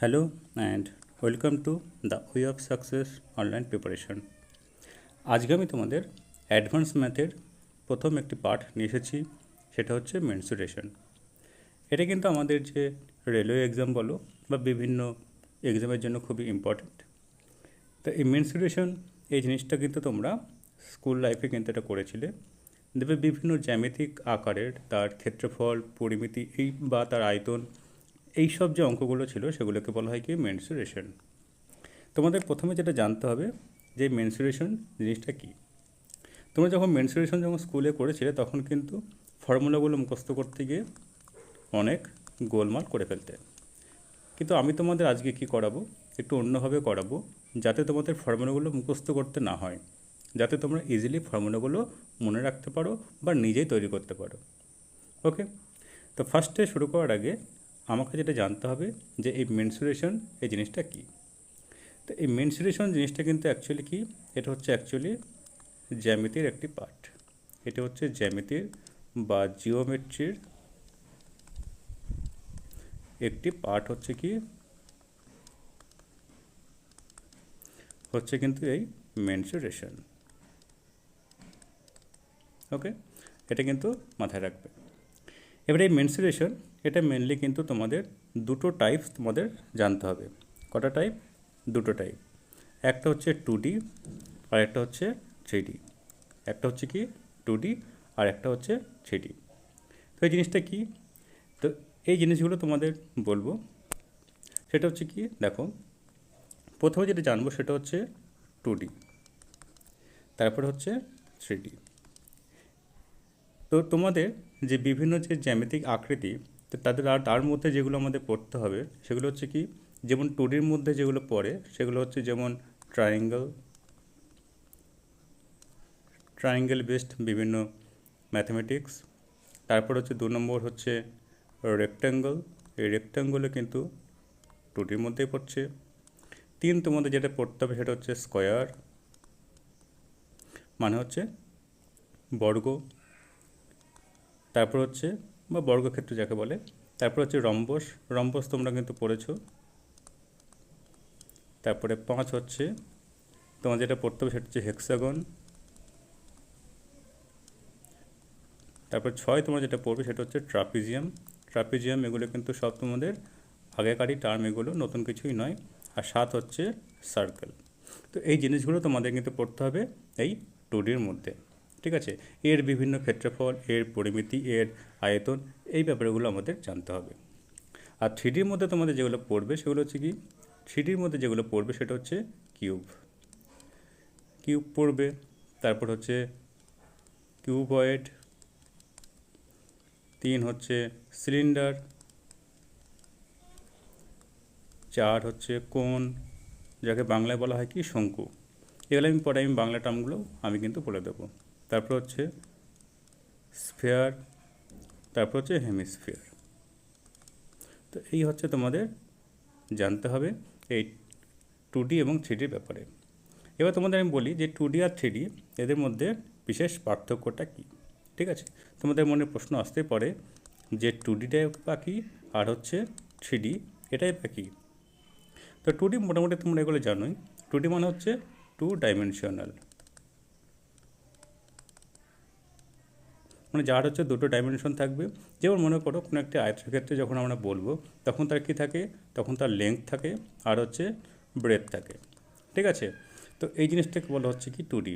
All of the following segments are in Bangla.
Hello and welcome to the Way of Success online preparation. আজকে আমি তোমাদের অ্যাডভান্স ম্যাথের প্রথম একটি পার্ট নিয়ে এসেছি, সেটা হচ্ছে মেনসুরেশন। এটা কিন্তু আমাদের যে রেলওয়ে এক্সাম বলো বা বিভিন্ন এক্সামের জন্য খুবই ইম্পর্ট্যান্ট। তো এই মেনসুরেশন এই জিনিসটা কিন্তু তোমরা স্কুল লাইফে কিন্তু এটা করেছিলে। দেবে বিভিন্ন জ্যামিতিক আকারের তার ক্ষেত্রফল, পরিমিতি বা তার আয়তন, এই সব যে অঙ্কগুলো ছিল সেগুলোকে বলা হয় কি মেনসুরেশন। তোমাদের প্রথমে যেটা জানতে হবে যে মেনসুরেশন জিনিসটা কী। তোমরা যখন মেনসুরেশন স্কুলে করেছিলে তখন কিন্তু ফর্মুলাগুলো মুখস্থ করতে গিয়ে অনেক গোলমাল করে ফেলতে। কিন্তু আমি তোমাদের আজকে কি করাবো, একটু অন্যভাবে করাবো, যাতে তোমাদের ফর্মুলাগুলো মুখস্থ করতে না হয়, যাতে তোমরা ইজিলি ফর্মুলাগুলো মনে রাখতে পারো বা নিজেই তৈরি করতে পারো। ওকে, তো ফার্স্টে শুরু করার আগে আমাকে যেটা জানতে হবে যে এই মেনসুরেশন এই জিনিসটা কী। তো এই মেনসুরেশন জিনিসটা কিন্তু অ্যাকচুয়ালি কি, এটা হচ্ছে অ্যাকচুয়ালি জ্যামিতির একটি পার্ট। এটা হচ্ছে জ্যামিতির বা জিওমেট্রির একটি পার্ট হচ্ছে কি, হচ্ছে কিন্তু এই মেনসুরেশন। ওকে, এটা কিন্তু মাথায় রাখবে। এবার এই মেনসুরেশন এটা মেনলি কিন্তু তোমাদের দুটো টাইপস তোমাদের জানতে হবে। কটা টাইপ? দুটো টাইপ। একটা হচ্ছে 2D আর একটা হচ্ছে 3D। একটা হচ্ছে কি 2D আর একটা হচ্ছে 3D। তো এই জিনিসটা কি, তো এই জিনিসগুলো তোমাদের বলবো। সেটা হচ্ছে কি, দেখো প্রথমে যেটা জানবো সেটা হচ্ছে 2D, তারপর হচ্ছে 3D। তো তোমাদের যে বিভিন্ন যে জ্যামিতিক আকৃতি, তো তার মধ্যে যেগুলো আমাদের পড়তে হবে সেগুলো হচ্ছে কি, যেমন 2Dর মধ্যে যেগুলো পড়ে সেগুলো হচ্ছে যেমন ট্রায়াঙ্গেল বেসড বিভিন্ন ম্যাথমেটিক্স। তারপর হচ্ছে 2 নম্বর হচ্ছে রেক্ট্যাঙ্গল। এই রেক্ট্যাঙ্গলও কিন্তু 2Dর মধ্যেই পড়ছে। 3 তোমাদের যেটা পড়তে হবে সেটা হচ্ছে স্কোয়ার, মানে হচ্ছে বর্গ। তারপর হচ্ছে বা বর্গক্ষেত্র যাকে বলে। তারপর হচ্ছে রম্বস। রম্বস তোমরা কিন্তু পড়েছো। তারপরে 5 হচ্ছে তোমার যেটা পড়তে হবে সেটা হচ্ছে হেক্সাগন। তারপর 6 তোমরা যেটা পড়বে সেটা হচ্ছে ট্রাপিজিয়াম। ট্রাপিজিয়াম এগুলো কিন্তু সব তোমাদের আগেকারই টার্ম, এগুলো নতুন কিছুই নয়। আর 7 হচ্ছে সার্কেল। তো এই জিনিসগুলো তোমাদের কিন্তু পড়তে হবে এই 2Dর মধ্যে, ঠিক আছে। এর বিভিন্ন ক্ষেত্রফল, এর পরিমিতি, এর আয়তন, এই ব্যাপারগুলো আমাদের জানতে হবে। আর 3Dর মধ্যে তোমাদের যেগুলো পড়বে সেগুলো হচ্ছে কি, 3Dর মধ্যে যেগুলো পড়বে সেটা হচ্ছে কিউব। কিউব পড়বে। তারপর হচ্ছে কিউবয়েড। 3 হচ্ছে সিলিন্ডার। 4 হচ্ছে কোণ, যাকে বাংলায় বলা হয় কি শঙ্কু। এগুলো আমি পরে বাংলা টার্মগুলো আমি কিন্তু বলে দেবো। তারপর হচ্ছে স্ফেয়ার। তারপর হচ্ছে হেমিস্ফিয়ার। তো এই হচ্ছে তোমাদের জানতে হবে এই 2D এবং 3Dর ব্যাপারে। এবার তোমাদের আমি বলি যে 2D আর 3D এদের মধ্যে বিশেষ পার্থক্যটা কী, ঠিক আছে। তোমাদের মনে প্রশ্ন আসতে পারে যে 2Dটাই বা কী আর হচ্ছে 3D এটাই বা কী। তো 2D মোটামুটি তোমরা এগুলো জানোই। 2D মানে হচ্ছে 2 ডাইমেনশনাল, মানে যার হচ্ছে দুটো ডাইমেনশন থাকবে। যেমন মনে করো কোনো একটি আয়তক্ষেত্রে যখন আমরা বলবো তখন তার কী থাকে, তখন তার লেংথ থাকে আর হচ্ছে ব্রেথ থাকে, ঠিক আছে। তো এই জিনিসটাকে বলা হচ্ছে কি 2D।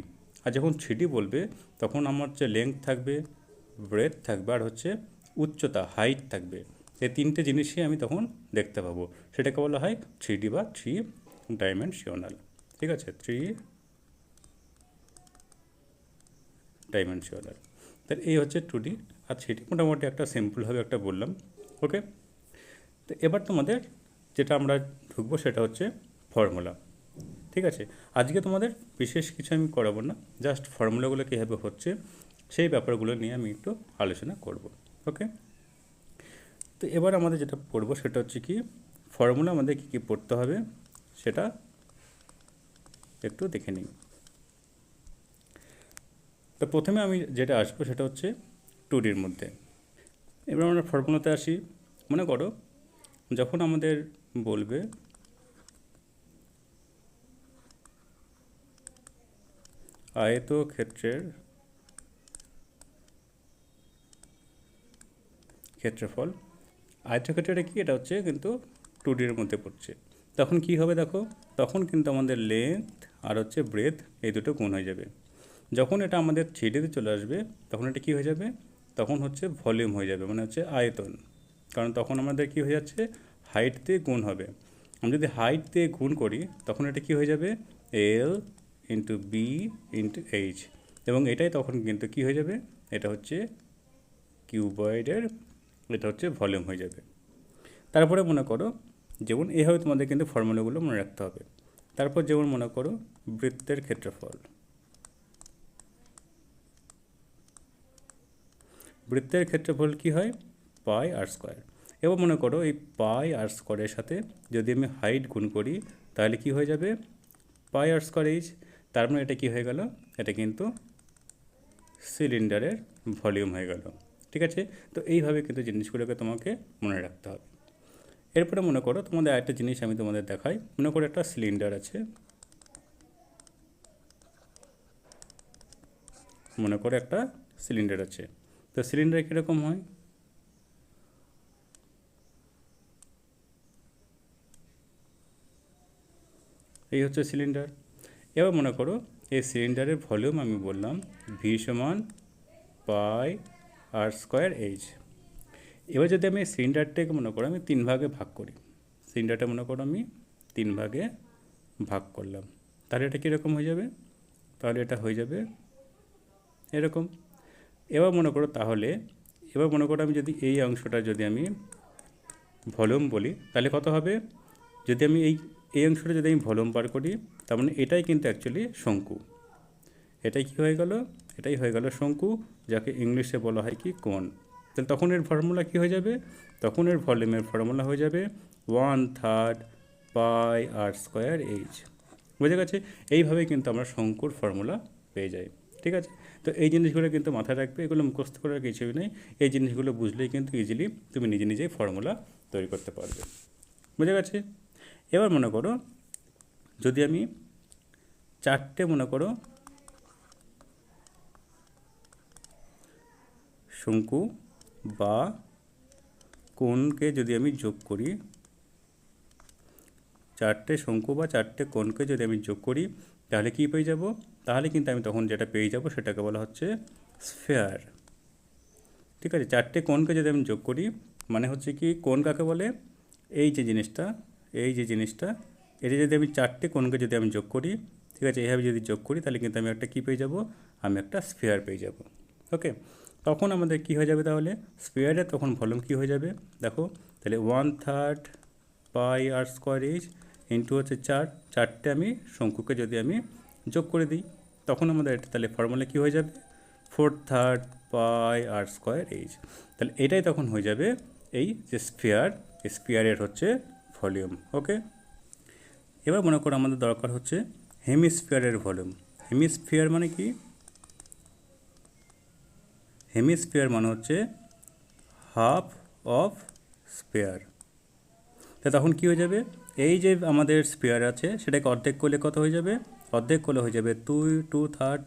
আর যখন 3D বলবে তখন আমার হচ্ছে লেংথ থাকবে, ব্রেথ থাকবে আর হচ্ছে উচ্চতা, হাইট থাকবে। এই তিনটে জিনিসই আমি তখন দেখতে পাবো। সেটাকে বলা হয় 3D বা 3 ডাইমেনশনাল, ঠিক আছে, 3 ডাইমেনশনাল। তার এই হচ্ছে 2D আর 3D, মোটামুটি একটা সিম্পলভাবে একটা বললাম। ওকে, তো এবার তোমাদের যেটা আমরা ঢুকবো সেটা হচ্ছে ফর্মুলা, ঠিক আছে। আজকে তোমাদের বিশেষ কিছু আমি করাবো না, জাস্ট ফর্মুলাগুলো কীভাবে হচ্ছে সেই ব্যাপারগুলো নিয়ে আমি একটু আলোচনা করব। ওকে, তো এবার আমাদের যেটা পড়বো সেটা হচ্ছে কি, ফর্মুলা আমাদের কী কী পড়তে হবে সেটা একটু দেখে নিই। তো প্রথমে আমি যেটা আসবো সেটা হচ্ছে 2Dর মধ্যে। এবার আমরা ফর্মুলাতে আসি। মনে করো যখন আমাদের বলবে আয়তক্ষেত্রের ক্ষেত্রফল, আয়তক্ষেত্রটা কি, এটা হচ্ছে কিন্তু 2D এর মধ্যে পড়ছে, তখন কি হবে দেখো, তখন কিন্তু আমাদের লেন্থ আর হচ্ছে ব্রেথ এই দুটো গুণ হয়ে যাবে। যখন এটা আমাদের 3Dতে চলে আসবে তখন এটা কি হয়ে যাবে, তখন হচ্ছে ভলিউম হয়ে যাবে, মানে হচ্ছে আয়তন, কারণ তখন আমাদের কি হয়ে যাচ্ছে, হাইট দিয়ে গুণ হবে। আমি যদি হাইট দিয়ে গুণ করি তখন এটা কি হয়ে যাবে, L into B into H, এবং এটাই তখন কিন্তু কি হয়ে যাবে, এটা হচ্ছে কিউবয়েডের, এটা হচ্ছে ভলিউম হয়ে যাবে। তারপরে মনে করো যেমন এইভাবে তোমাদের কিন্তু ফর্মুলাগুলো মনে রাখতে হবে। তারপর যেমন মনে করো বৃত্তের ক্ষেত্রফল, বৃত্তের ক্ষেত্রফল কি হয়, পাই আর স্কোয়ার। এবার মনে করো এই পাই আর স্কোয়ারের সাথে যদি আমি হাইট গুণ করি তাহলে কি হয়ে যাবে, পাই আর স্কোয়ার এইচ, তার মানে এটা কি হয়ে গেল, এটা কিন্তু সিলিন্ডারের ভলিউম হয়ে গেল। ঠিক আছে, তো এইভাবে কিন্তু জিনিসগুলোকে তোমাকে মনে রাখতে হবে। এরপরে মনে করো তোমাদের আরেকটা জিনিস আমি তোমাদের দেখাই, মনে করো একটা সিলিন্ডার আছে, মনে করো একটা সিলিন্ডার আছে, তো সিলিন্ডার কীরকম হয়, এই হচ্ছে সিলিন্ডার। এবার মনে করো এই সিলিন্ডারের ভলিউম আমি বললাম ভি সমান পাই আর স্কোয়ার এইচ। এবার যদি আমি সিলিন্ডারটাকে মনে করো আমি 3 ভাগে ভাগ করি, সিলিন্ডারটা মনে করো আমি 3 ভাগে ভাগ করলাম, তাহলে এটা কীরকম হয়ে যাবে, তাহলে এটা হয়ে যাবে এরকম। এবার মনে করো তাহলে, এবার মনে করো আমি যদি এই অংশটা যদি আমি ভলিউম বলি তাহলে কত হবে, যদি আমি এই অংশটা যদি আমি ভলিউম বার করি তার মানে এটাই কিন্তু অ্যাকচুয়ালি শঙ্কু, এটাই কি হয়ে গেল, এটাই হয়ে গেল শঙ্কু, যাকে ইংলিশে বলা হয় কি কোণ। তাহলে তখন এর ফর্মুলা কী হয়ে যাবে, তখন এর ভলিউমের ফর্মুলা হয়ে যাবে 1/3 পাই আর স্কোয়ার এইচ। বুঝে গেছে, এইভাবেই কিন্তু আমরা শঙ্কুর ফর্মুলা পেয়ে যাই। ঠিক আছে, তো এই জিনিসগুলো কিন্তু মাথায় রাখবে, এগুলো মুখস্থ করার কিছুই নেই, এই জিনিসগুলো বুঝলেই কিন্তু ইজিলি তুমি নিজে নিজেই ফর্মুলা তৈরি করতে পারবে। বুঝে গেছে, এবার মনে করো যদি আমি 4টে মনে করো শঙ্কু বা কোণকে যদি আমি যোগ করি, 4টে শঙ্কু বা 4টে কোণকে যদি আমি যোগ করি তাহলে কী পেয়ে যাব, তাহলে কিন্তু আমি তখন যেটা পেয়ে যাব সেটাকে বলা হচ্ছে স্ফেয়ার। ঠিক আছে, 4টে কোণকে যদি আমি যোগ করি মানে হচ্ছে কি, কোণ কাকে বলে, এই যে জিনিসটা, এই যে জিনিসটা, এটা যদি আমি 4টে কোণকে যদি আমি যোগ করি, ঠিক আছে, এইভাবে যদি যোগ করি তাহলে কিন্তু আমি একটা কী পেয়ে যাব, আমি একটা স্ফেয়ার পেয়ে যাব। ওকে, তখন আমাদের কী হয়ে যাবে, তাহলে স্ফেয়ারের তখন ভলিউম কী হয়ে যাবে দেখো, তাহলে 1/3 পাই আর স্কোয়ার এইচ ইন্টু হচ্ছে 4টে আমি শঙ্কুকে যদি আমি যোগ করে দিই তখন আমাদের এটা তাহলে ফর্মুলা কী হয়ে যাবে, 4/3 পাই আর স্কোয়ার এইচ। তাহলে এটাই তখন হয়ে যাবে এই যে স্ফিয়ার, স্ফিয়ারের হচ্ছে ভলিউম। ওকে, এবার মনে করো আমাদের দরকার হচ্ছে হেমিস্ফিয়ারের ভলিউম। হেমিস্ফিয়ার মানে কি, হেমিস্ফিয়ার মানে হচ্ছে হাফ অফ স্ফিয়ার। তো তখন কী হয়ে যাবে, এই যে আমাদের স্ফিয়ার আছে সেটাকে অর্ধেক করলে কত হয়ে যাবে, অর্ধেক করলে হয়ে যাবে 2/3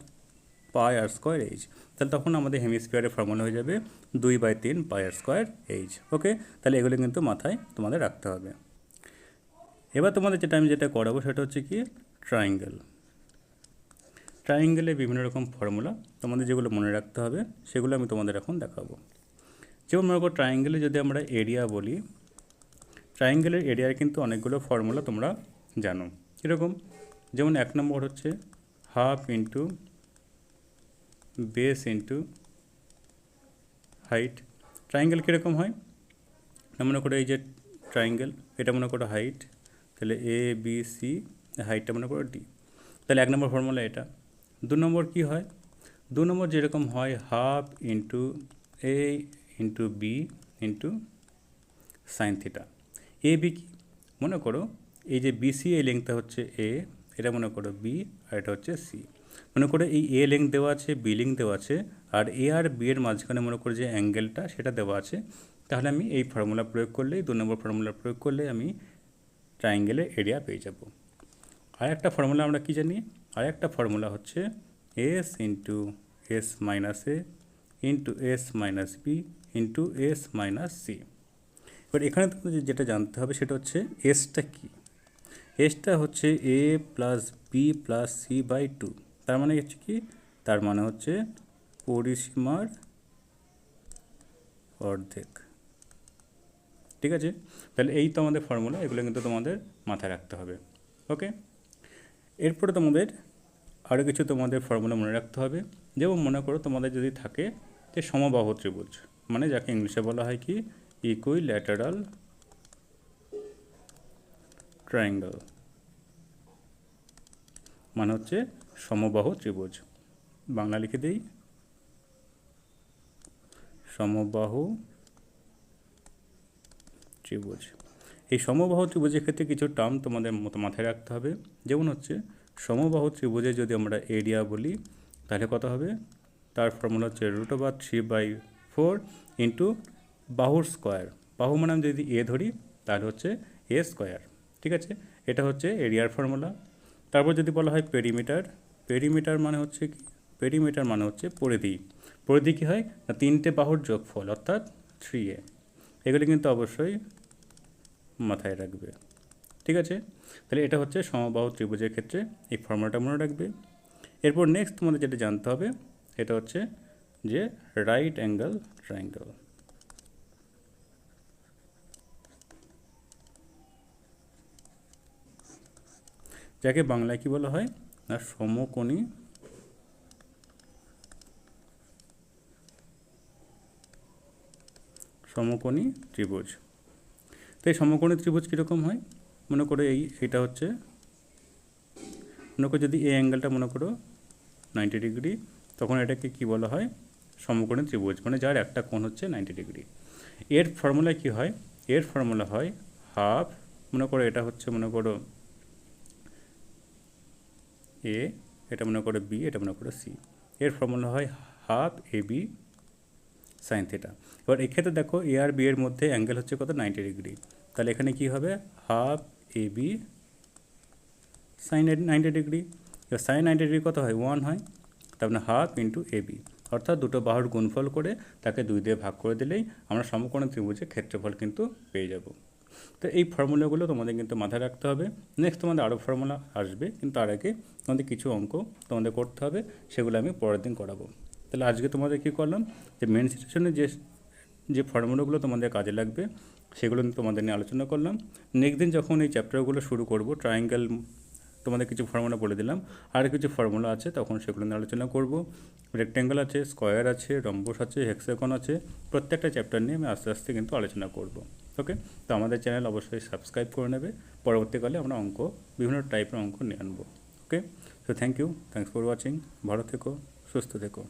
পাই আর স্কোয়ার এইচ। তাহলে তখন আমাদের হেমিস্ফিয়ারের ফর্মুলা হয়ে যাবে 2/3 পাই আর স্কোয়ার এইচ। ওকে, তাহলে এগুলো কিন্তু মাথায় তোমাদের রাখতে হবে। এবার তোমাদের যেটা আমি যেটা করাবো সেটা হচ্ছে কি ট্রায়াঙ্গেল। ট্রায়াঙ্গেলের বিভিন্ন রকম ফর্মুলা তোমাদের যেগুলো মনে রাখতে হবে সেগুলো আমি তোমাদের এখন দেখাবো। যেমন মনে করো ট্রায়াঙ্গেলে যদি আমরা এরিয়া বলি, ট্রায়াঙ্গেলের এরিয়ার কিন্তু অনেকগুলো ফর্মুলা তোমরা জানো, কীরকম, যেমন 1 নম্বর হচ্ছে half into base into height. Triangle কীরকম হয়, মনে করো এই যে ট্রায়াঙ্গেল, এটা মনে করো হাইট, তাহলে এ বি সি, হাইটটা মনে করো ডি, তাহলে 1 নম্বর ফর্মুলা এটা। 2 নম্বর কী হয়, 2 নম্বর যেরকম হয় half into A into B into sine theta. A B কি, মনে করো এই যে বিসি এই লেংথটা হচ্ছে এ, এটা মনে করো বি আর এটা হচ্ছে সি। মনে করে এই এ লেংথ দেওয়া আছে, বি লেংথ দেওয়া আছে, আর এ আর বি এর মাঝখানে মনে করে যে অ্যাঙ্গেলটা সেটা দেওয়া আছে, তাহলে আমি এই ফর্মুলা প্রয়োগ করলেই, 2 নম্বর ফর্মুলা প্রয়োগ করলে আমি ট্রায়াঙ্গেলের এরিয়া পেয়ে যাব। আর একটা ফর্মুলা আমরা কি জানি, আর একটা ফর্মুলা হচ্ছে S into S minus A into S minus B into S minus C. এবার এখানে তোমাদের যেটা জানতে হবে সেটা হচ্ছে এসটা কি। এসটা হচ্ছে A plus B plus C by 2। তার মানে হচ্ছে কি, তার মানে হচ্ছে পরিসীমার অর্ধেক। ঠিক আছে, তাহলে এই তো আমাদের ফর্মুলা, এগুলো কিন্তু তোমাদের মাথায় রাখতে হবে। ওকে, এরপরে তোমাদের আরও কিছু তোমাদের ফর্মুলা মনে রাখতে হবে। যেমন মনে করো তোমাদের যদি থাকে যে সমবাহু ত্রিভুজ, মানে যাকে ইংলিশে বলা হয় কি ইকুইল্যাটারাল ট্রায়াঙ্গেল, মানে হচ্ছে সমবাহু ত্রিভুজ। বাংলা লিখে দিই, সমবাহু ত্রিভুজ। এই সমবাহু ত্রিভুজের ক্ষেত্রে কিছু টার্ম তোমাদের মতো মাথায় রাখতে হবে। যেমন হচ্ছে সমবাহু ত্রিভুজে যদি আমরা এরিয়া বলি তাহলে কত হবে, তার ফর্মুলা হচ্ছে √3/4 ইন্টু বাহুর স্কোয়ার। বাহু মানে আমি যদি এ ধরি তাহলে হচ্ছে এ স্কোয়ার। ঠিক আছে, এটা হচ্ছে এরিয়ার ফর্মুলা। তারপর যদি বলা হয় পেরিমিটার, পেরিমিটার মানে হচ্ছে কি, পেরিমিটার মানে হচ্ছে পরিধি। পরিধি কী হয় না, 3টে বাহুর যোগফল অর্থাৎ 3a। এগুলি কিন্তু অবশ্যই মাথায় রাখবে। ঠিক আছে, তাহলে এটা হচ্ছে সমবাহু ত্রিভুজের ক্ষেত্রে এই ফর্মুলাটা মনে রাখবে। এরপর নেক্সট তোমাদের যেটা জানতে হবে এটা হচ্ছে যে রাইট অ্যাঙ্গেল ট্রায়াঙ্গেল। যাকে বাংলায় কি বলা হয় না সমকোণী ত্রিভুজ। তো এই সমকোণী ত্রিভুজ কীরকম হয়, মনে করো এইটা হচ্ছে, মনে করো যদি এই অ্যাঙ্গেলটা মনে করো 90 ডিগ্রি, তখন এটাকে কি বলা হয় সমকোণী ত্রিভুজ, মানে যার একটা কোণ হচ্ছে 90 ডিগ্রি। এর ফর্মুলা কি হয়, এর ফর্মুলা হয় হাফ, মনে করো এটা হচ্ছে মনে করো এ, এটা মনে করো বি, এটা মনে করো সি। এর ফর্মুলা হয় half A B sine theta. এবার এক্ষেত্রে দেখো এ আর বি এর মধ্যে অ্যাঙ্গেল হচ্ছে কত 90 ডিগ্রি, তাহলে এখানে কি হবে half A B sign 90 degree. এবার সাইন 90 ডিগ্রি কত হয় 1 হয়, তার মানে হাফ ইন্টু এ বি, অর্থাৎ দুটো বাহুর গুণফল করে তাকে 2 দিয়ে ভাগ করে দিলেই আমরা সমকোণী ত্রিভুজের ক্ষেত্রফল কিন্তু পেয়ে যাব। তো এই ফর্মুলাগুলো তোমাদের কিন্তু মাথায় রাখতে হবে। নেক্সট তোমাদের আরও ফর্মুলা আসবে, কিন্তু তার আগে তোমাদের কিছু অঙ্ক তোমাদের করতে হবে, সেগুলো আমি পরের দিন করাবো। তাহলে আজকে তোমাদের কী করলাম, যে মেন সিচুয়েশনে যে ফর্মুলাগুলো তোমাদের কাজে লাগবে সেগুলো তোমাদের নিয়ে আলোচনা করলাম। নেক্সট দিন যখন এই চ্যাপ্টারগুলো শুরু করব, ট্রায়াঙ্গেল তোমাদের কিছু ফর্মুলা বলে দিলাম, আর কিছু ফর্মুলা আছে তখন সেগুলো নিয়ে আলোচনা করব। রেক্ট্যাঙ্গেল আছে, স্কোয়ার আছে, রম্বস আছে, হেক্সাগন আছে, প্রত্যেকটা চ্যাপ্টার নিয়ে আমি আস্তে আস্তে কিন্তু আলোচনা করব। ওকে, তো আমাদের চ্যানেল অবশ্যই সাবস্ক্রাইব করে নেবে, পরবর্তীকালে আমরা বিভিন্ন টাইপের অঙ্ক নিয়ে আনবো। ওকে, তো thank you, thanks for watching, ভালো থেকো, সুস্থ থেকো।